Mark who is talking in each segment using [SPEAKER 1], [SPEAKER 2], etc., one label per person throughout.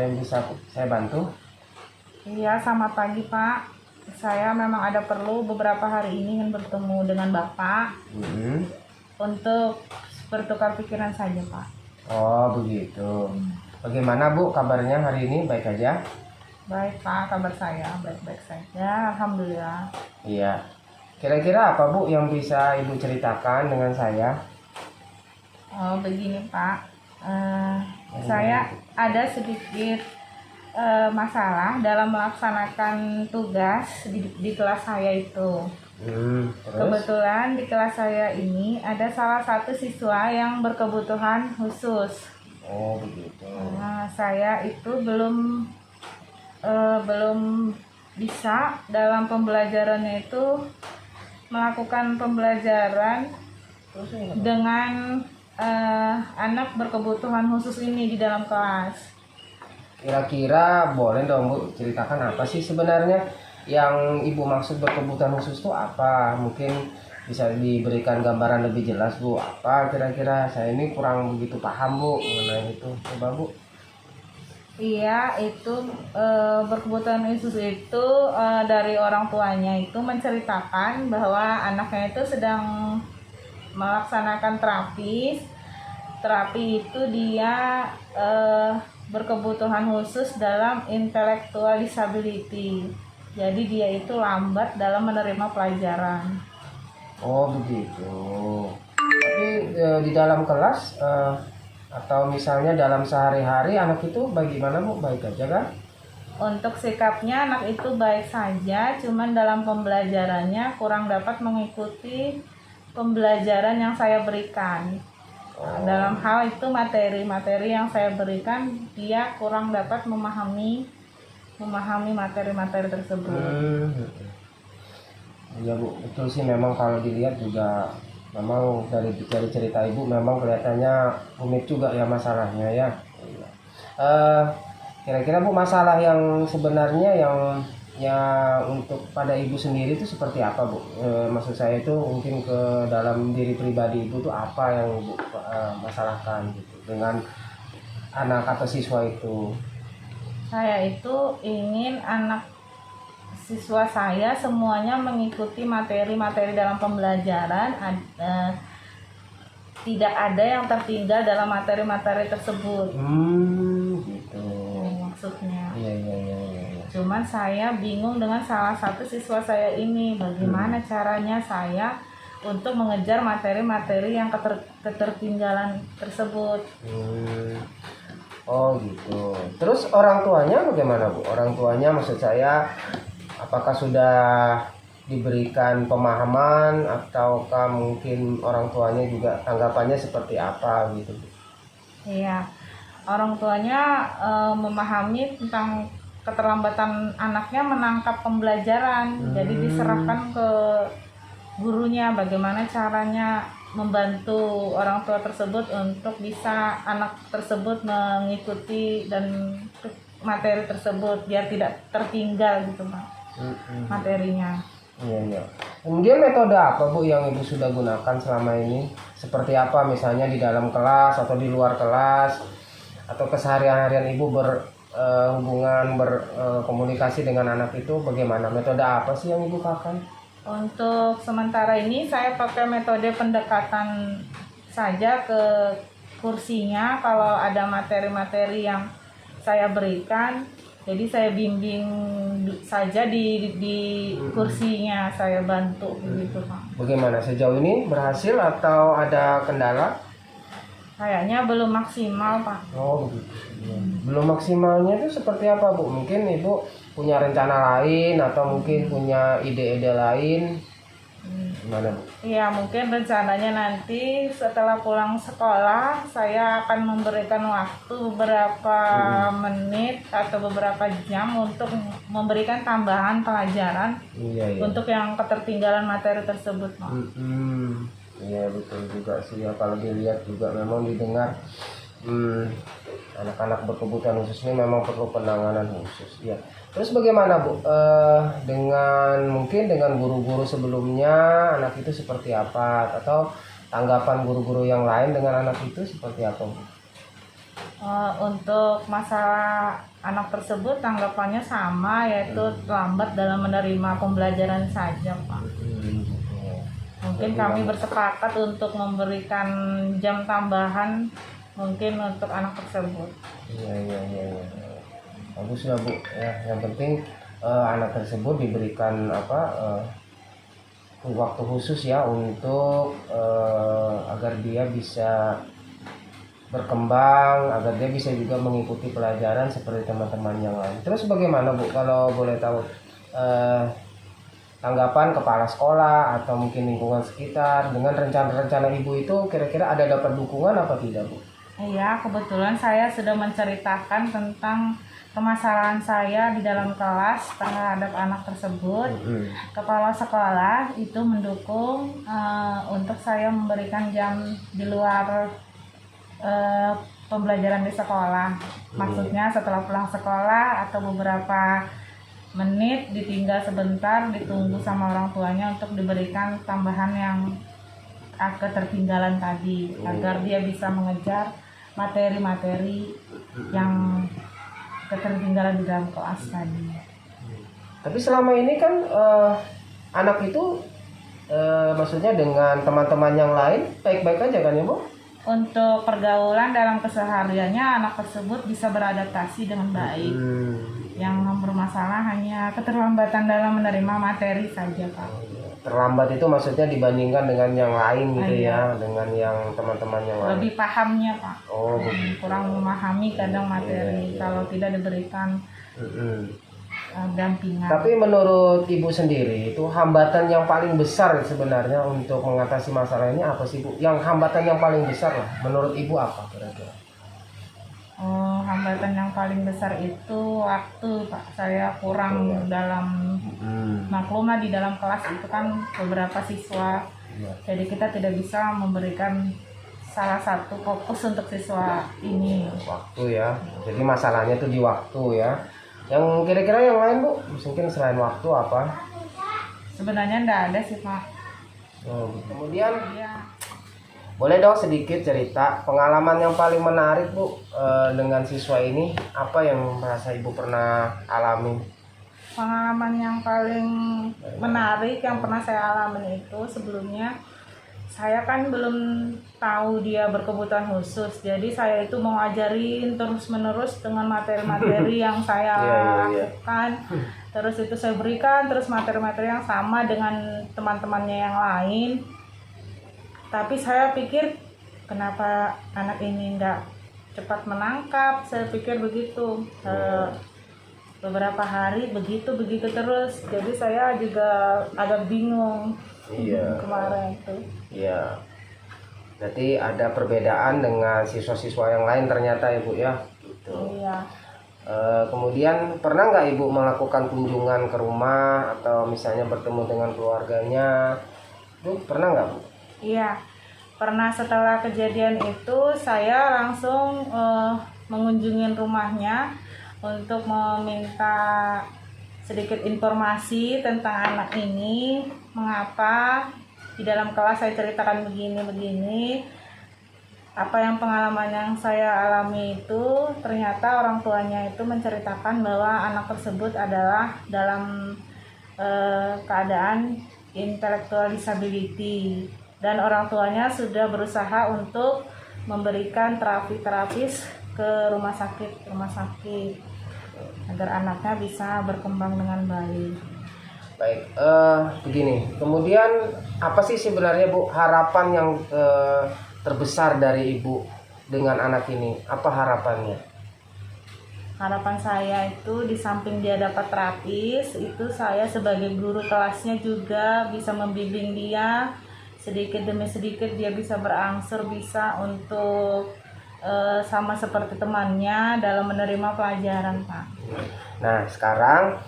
[SPEAKER 1] yang bisa saya bantu?
[SPEAKER 2] Iya, selamat pagi Pak. Saya memang ada perlu beberapa hari ini ingin bertemu dengan Bapak untuk bertukar pikiran saja Pak.
[SPEAKER 1] Oh begitu. Bagaimana Bu kabarnya hari ini? Baik aja?
[SPEAKER 2] Baik Pak, kabar saya baik-baik saja, Alhamdulillah.
[SPEAKER 1] Iya. Kira-kira apa Bu yang bisa Ibu ceritakan dengan saya?
[SPEAKER 2] Oh begini Pak, saya ada sedikit masalah dalam melaksanakan tugas di kelas saya itu.
[SPEAKER 1] Terus?
[SPEAKER 2] Kebetulan di kelas saya ini ada salah satu siswa yang berkebutuhan khusus.
[SPEAKER 1] Oh begitu.
[SPEAKER 2] Nah, saya itu belum bisa dalam pembelajarannya itu melakukan pembelajaran dengan anak berkebutuhan khusus ini di dalam kelas.
[SPEAKER 1] Kira-kira boleh dong Bu ceritakan apa sih sebenarnya yang Ibu maksud berkebutuhan khusus itu apa? Mungkin bisa diberikan gambaran lebih jelas Bu. Apa kira-kira? Saya ini kurang begitu paham Bu mengenai itu. Coba Bu.
[SPEAKER 2] Iya, itu berkebutuhan khusus itu dari orang tuanya itu menceritakan bahwa anaknya itu sedang melaksanakan terapi. Terapi itu dia berkebutuhan khusus dalam intellectual disability. Jadi dia itu lambat dalam menerima pelajaran.
[SPEAKER 1] Oh begitu. Tapi di dalam kelas atau misalnya dalam sehari-hari anak itu bagaimana Bu? Baik aja kan?
[SPEAKER 2] Untuk sikapnya anak itu baik saja, cuman dalam pembelajarannya kurang dapat mengikuti pembelajaran yang saya berikan. Dalam hal itu materi-materi yang saya berikan dia kurang dapat memahami materi-materi tersebut.
[SPEAKER 1] Iya Bu, betul sih memang kalau dilihat juga memang dari cerita Ibu memang kelihatannya rumit juga ya masalahnya ya. Kira-kira Bu masalah yang sebenarnya yang untuk pada Ibu sendiri itu seperti apa Bu? Maksud saya itu mungkin ke dalam diri pribadi Ibu tuh apa yang Ibu masalahkan gitu dengan anak atau siswa itu?
[SPEAKER 2] Saya itu ingin anak siswa saya semuanya mengikuti materi-materi dalam pembelajaran, tidak ada yang tertinggal dalam materi-materi tersebut.
[SPEAKER 1] Gitu.
[SPEAKER 2] Maksudnya.
[SPEAKER 1] Iya.
[SPEAKER 2] Cuman saya bingung dengan salah satu siswa saya ini, bagaimana caranya saya untuk mengejar materi-materi yang ketertinggalan tersebut.
[SPEAKER 1] Oh gitu. Terus orang tuanya bagaimana Bu? Orang tuanya maksud saya apakah sudah diberikan pemahaman ataukah mungkin orang tuanya juga tanggapannya seperti apa gitu?
[SPEAKER 2] Iya, orang tuanya memahami tentang keterlambatan anaknya menangkap pembelajaran. Jadi diserahkan ke gurunya bagaimana caranya membantu orang tua tersebut untuk bisa anak tersebut mengikuti dan materi tersebut biar tidak tertinggal gitu Pak. Materinya.
[SPEAKER 1] Iya. Kemudian metode apa Bu yang Ibu sudah gunakan selama ini? Seperti apa misalnya di dalam kelas atau di luar kelas atau keseharian-harian Ibu berhubungan berkomunikasi dengan anak itu bagaimana? Metode apa sih yang Ibu pakai?
[SPEAKER 2] Untuk sementara ini saya pakai metode pendekatan saja ke kursinya. Kalau ada materi-materi yang saya berikan, jadi saya bimbing saja di kursinya, saya bantu begitu Pak.
[SPEAKER 1] Bagaimana sejauh ini berhasil atau ada kendala?
[SPEAKER 2] Kayaknya belum maksimal Pak.
[SPEAKER 1] Oh begitu. Belum maksimalnya itu seperti apa Bu? Mungkin Ibu punya rencana lain atau mungkin punya ide-ide lain? Gimana Bu?
[SPEAKER 2] Iya, mungkin rencananya nanti setelah pulang sekolah saya akan memberikan waktu beberapa menit atau beberapa jam untuk memberikan tambahan pelajaran untuk yang ketertinggalan materi tersebut Pak.
[SPEAKER 1] Iya betul juga sih ya, kalau dilihat juga memang didengar anak-anak berkebutuhan khusus ini memang perlu penanganan khusus ya. Terus bagaimana Bu mungkin dengan guru-guru sebelumnya anak itu seperti apa atau tanggapan guru-guru yang lain dengan anak itu seperti apa Bu?
[SPEAKER 2] Untuk masalah anak tersebut tanggapannya sama, yaitu lambat dalam menerima pembelajaran saja, Pak. Mungkin kami bersepakat untuk memberikan jam tambahan mungkin untuk anak tersebut.
[SPEAKER 1] Iya. Bagus lah Bu. Ya, yang penting anak tersebut diberikan waktu khusus ya untuk agar dia bisa berkembang, agar dia bisa juga mengikuti pelajaran seperti teman-teman yang lain. Terus bagaimana Bu kalau boleh tahu tanggapan kepala sekolah atau mungkin lingkungan sekitar dengan rencana-rencana Ibu itu, kira-kira ada dapat dukungan apa tidak Bu?
[SPEAKER 2] Iya, kebetulan saya sudah menceritakan tentang permasalahan saya di dalam kelas terhadap anak tersebut. Kepala sekolah itu mendukung untuk saya memberikan jam di luar pembelajaran di sekolah. Maksudnya setelah pulang sekolah atau beberapa menit ditinggal sebentar, ditunggu sama orang tuanya untuk diberikan tambahan yang ketertinggalan tadi, agar dia bisa mengejar materi-materi yang ketertinggalan di dalam kelas tadi.
[SPEAKER 1] Tapi selama ini kan anak itu maksudnya dengan teman-teman yang lain baik-baik aja kan ya Bu?
[SPEAKER 2] Untuk pergaulan dalam kesehariannya anak tersebut bisa beradaptasi dengan baik. Yang bermasalah hanya keterlambatan dalam menerima materi saja, Pak.
[SPEAKER 1] Terlambat itu maksudnya dibandingkan dengan yang lain gitu ya, dengan yang teman-teman yang lain.
[SPEAKER 2] Lebih pahamnya, Pak.
[SPEAKER 1] Oh,
[SPEAKER 2] kurang memahami kadang materi kalau tidak diberikan dampingan.
[SPEAKER 1] Tapi menurut Ibu sendiri itu hambatan yang paling besar sebenarnya untuk mengatasi masalah ini apa sih Bu? Yang hambatan yang paling besar lah menurut Ibu apa kira-kira?
[SPEAKER 2] Hambatan yang paling besar itu waktu, Pak. Saya kurang dalam maklumah di dalam kelas itu kan beberapa siswa. Jadi kita tidak bisa memberikan salah satu fokus untuk siswa ini.
[SPEAKER 1] Waktu ya. Jadi masalahnya itu di waktu ya. Yang kira-kira yang lain Bu, mungkin selain waktu apa?
[SPEAKER 2] Sebenarnya enggak ada sih Pak.
[SPEAKER 1] Kemudian
[SPEAKER 2] ya,
[SPEAKER 1] boleh dong sedikit cerita pengalaman yang paling menarik Bu dengan siswa ini, apa yang merasa Ibu pernah alami?
[SPEAKER 2] Pengalaman yang paling menarik yang pernah saya alami itu sebelumnya, saya kan belum tahu dia berkebutuhan khusus, jadi saya itu mau ajarin terus-menerus dengan materi-materi yang saya lakukan. Terus itu saya berikan terus materi-materi yang sama dengan teman-temannya yang lain. Tapi saya pikir kenapa anak ini enggak cepat menangkap, saya pikir begitu. Beberapa hari begitu terus, jadi saya juga agak bingung. Kemarin itu.
[SPEAKER 1] Iya. Berarti ada perbedaan dengan siswa-siswa yang lain ternyata Ibu ya. Gitu.
[SPEAKER 2] Iya.
[SPEAKER 1] Kemudian pernah nggak Ibu melakukan kunjungan ke rumah atau misalnya bertemu dengan keluarganya? Bu, pernah nggak Bu?
[SPEAKER 2] Iya. Pernah. Setelah kejadian itu saya langsung mengunjungi rumahnya untuk meminta sedikit informasi tentang anak ini, mengapa di dalam kelas saya ceritakan begini, apa yang pengalaman yang saya alami itu, ternyata orang tuanya itu menceritakan bahwa anak tersebut adalah dalam keadaan intellectual disability, dan orang tuanya sudah berusaha untuk memberikan terapis ke rumah sakit agar anaknya bisa berkembang dengan baik.
[SPEAKER 1] Baik, begini. Kemudian apa sih sebenarnya Bu harapan yang terbesar dari Ibu dengan anak ini? Apa harapannya?
[SPEAKER 2] Harapan saya itu di samping dia dapat terapis, itu saya sebagai guru kelasnya juga bisa membimbing dia sedikit demi sedikit, dia bisa berangsur bisa untuk sama seperti temannya dalam menerima pelajaran, Pak.
[SPEAKER 1] Nah, sekarang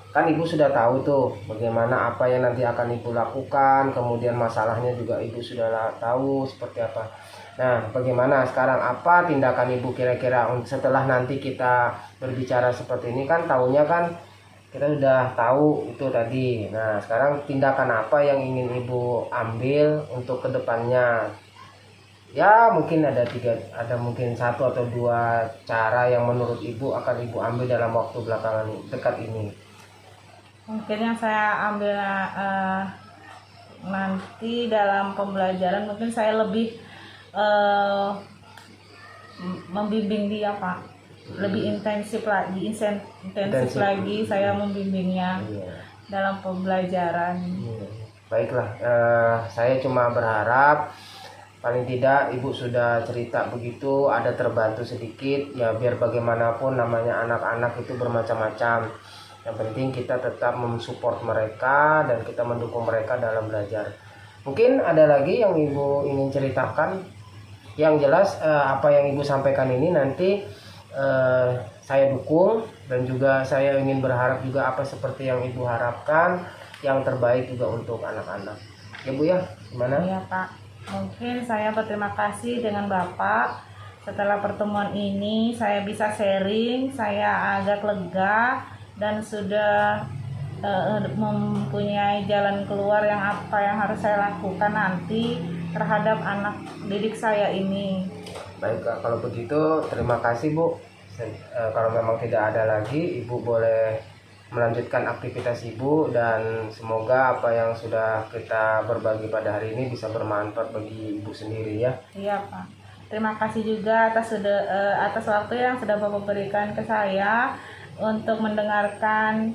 [SPEAKER 1] kan Ibu sudah tahu tuh bagaimana apa yang nanti akan Ibu lakukan, kemudian masalahnya juga Ibu sudah tahu seperti apa. Nah, bagaimana sekarang, apa tindakan Ibu kira-kira setelah nanti kita berbicara seperti ini? Kan tahunya kan kita sudah tahu itu tadi. Nah, sekarang tindakan apa yang ingin Ibu ambil untuk kedepannya? Ya mungkin ada mungkin satu atau dua cara yang menurut ibu akan ibu ambil dalam waktu belakangan dekat ini.
[SPEAKER 2] Mungkin yang saya ambil nanti dalam pembelajaran, mungkin saya lebih membimbing dia Pak, lebih intensif lagi saya membimbingnya
[SPEAKER 1] Iya.
[SPEAKER 2] dalam pembelajaran.
[SPEAKER 1] Baiklah, saya cuma berharap paling tidak ibu sudah cerita begitu ada terbantu sedikit ya, biar bagaimanapun namanya anak-anak itu bermacam-macam. Yang penting kita tetap mensupport mereka dan kita mendukung mereka dalam belajar. Mungkin ada lagi yang ibu ingin ceritakan? Yang jelas apa yang ibu sampaikan ini nanti saya dukung, dan juga saya ingin berharap juga apa seperti yang ibu harapkan, yang terbaik juga untuk anak-anak. Ya Bu ya, gimana?
[SPEAKER 2] Iya Pak, mungkin saya berterima kasih dengan Bapak. Setelah pertemuan ini saya bisa sharing, saya agak lega dan sudah mempunyai jalan keluar yang apa yang harus saya lakukan nanti terhadap anak didik saya ini.
[SPEAKER 1] Baik, kalau begitu terima kasih Bu. Kalau memang tidak ada lagi, Ibu boleh melanjutkan aktivitas Ibu, dan semoga apa yang sudah kita berbagi pada hari ini bisa bermanfaat bagi Ibu sendiri ya.
[SPEAKER 2] Iya Pak. Terima kasih juga atas waktu yang sudah Bapak berikan ke saya untuk mendengarkan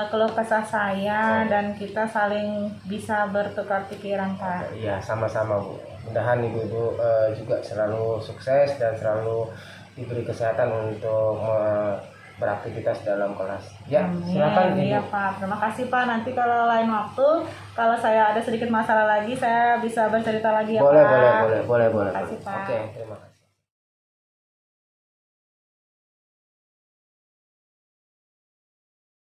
[SPEAKER 2] keluh kesah saya, dan kita saling bisa bertukar pikiran Pak.
[SPEAKER 1] Iya, sama-sama Bu. Mudahan ibu-ibu juga selalu sukses dan selalu diberi kesehatan untuk beraktivitas dalam kelas. Ya, silakan Ibu.
[SPEAKER 2] Iya Pak, terima kasih Pak. Nanti kalau lain waktu, kalau saya ada sedikit masalah lagi, saya bisa bercerita lagi ya
[SPEAKER 1] Boleh,
[SPEAKER 2] Pak.
[SPEAKER 1] boleh.
[SPEAKER 2] Terima kasih, Pak.
[SPEAKER 1] Oke, terima kasih.